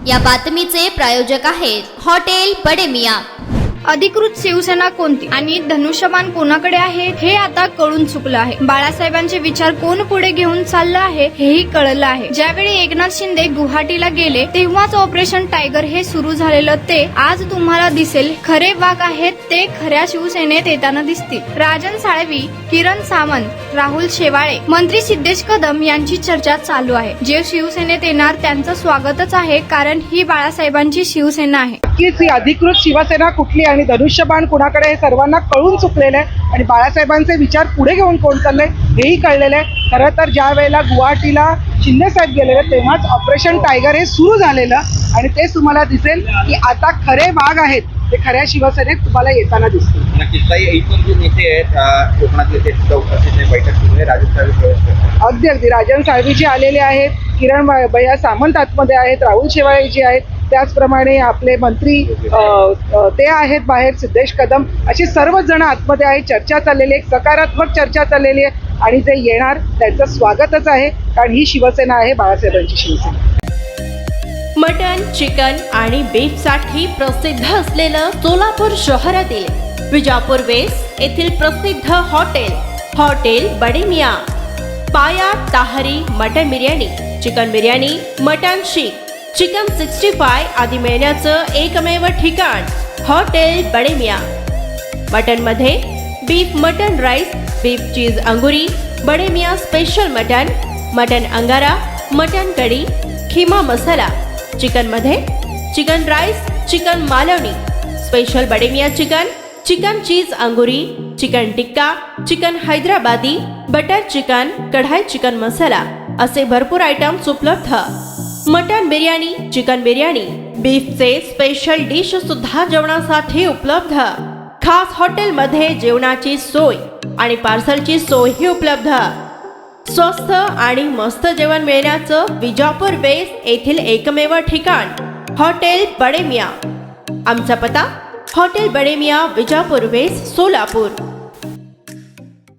या बातमीचे प्रायोजक आहेत हॉटेल बडे मियां। अधिकृत शिवसेना कोणती आणि धनुष्यबाण कोणाकडे आहे हे आता कळून चुकलं आहे। बाळासाहेबांचे विचार कोण पुढे घेऊन चाललं आहे हेही कळलं आहे। ज्यावेळी एकनाथ शिंदे गुवाहाटीला गेले तेव्हाच ऑपरेशन टायगर हे सुरू झालेलं ते आज तुम्हाला दिसेल खरे वाघ आहेत ते खऱ्या शिवसेनेत येताना दिसतील। राजन साळवी, किरण सावंत, राहुल शेवाळे, मंत्री सिद्धेश कदम यांची चर्चा चालू आहे। जे शिवसेनेत येणार त्यांचं स्वागतच आहे, कारण ही बाळासाहेबांची शिवसेना आहे। नक्कीच ही अधिकृत शिवसेना कुठली आणि धनुष्यबाण कुणाकडे हे सर्वांना कळून चुकलेलं आहे आणि बाळासाहेबांचे विचार पुढे घेऊन कोण चाललंय हेही कळलेलं आहे। खरं तर ज्या वेळेला गुवाहाटीला शिंदे साहेब गेलेले तेव्हाच ऑपरेशन टायगर हे सुरू झालेलं आणि तेच तुम्हाला दिसेल की आता खरे वाघ आहेत ते खऱ्या शिवसेनेत तुम्हाला येताना दिसतील। नक्कीच ताई, एकूण जे नेते आहेत कोकणातले ते सुद्धा उपस्थित बैठक सुरू आहे। राजन साळवी प्रवेश करतात। अगदी राजन साळवीजी आलेले आहेत, किरण भैया सामंत आतमध्ये आहेत, राहुल शेवाळेजी आहेत, त्याचप्रमाणे आपले मंत्री ते आहेत बाहेर, सिद्धेश कदम, अशी सर्वच जण आतमध्ये आहेत। चर्चा चाललेली आहे, सकारात्मक चर्चा चाललेली आहे आणि जे येणार त्यांचं स्वागतच आहे, कारण ही शिवसेना आहे बाळासाहेबांची शिवसेना। मटन, चिकन आणि बीफ साठी प्रसिद्ध असलेलं सोलापूर शहरातील विजापूर वेस्ट येथील प्रसिद्ध हॉटेल बडे मियां। पाया ताहरी mutton biryani, chicken biryani, mutton शीख, चिकन 65 आदी मिळण्याचं एकमेव ठिकाण हॉटेल बडे मियां। मटन मध्ये beef mutton rice, beef cheese अंगुरी, बडे मियां स्पेशल मटन अंगारा, मटन कढी, खिमा मसाला। चिकन मध्ये chicken rice, chicken Malvani, special Bade Miyan chicken cheese अंगुरी, chicken tikka, chicken Hyderabadi, butter chicken, kadai chicken masala असे भरपूर आयटम्स उपलब्ध। मटन बिर्याणी, चिकन बिर्याणी, बीफचे स्पेशल डिश सुद्धा जेवणासाठी उपलब्ध। खास हॉटेलमध्ये जेवणाची सोय आणि पार्सलची सोयही उपलब्ध। स्वस्त आणि मस्त जेवण मिळण्याचं विजापूर वेस्ट येथील एकमेव ठिकाण हॉटेल बडे मियां। आमचा पत्ता हॉटेल बडे मियां, विजापूर वेस्ट, सोलापूर।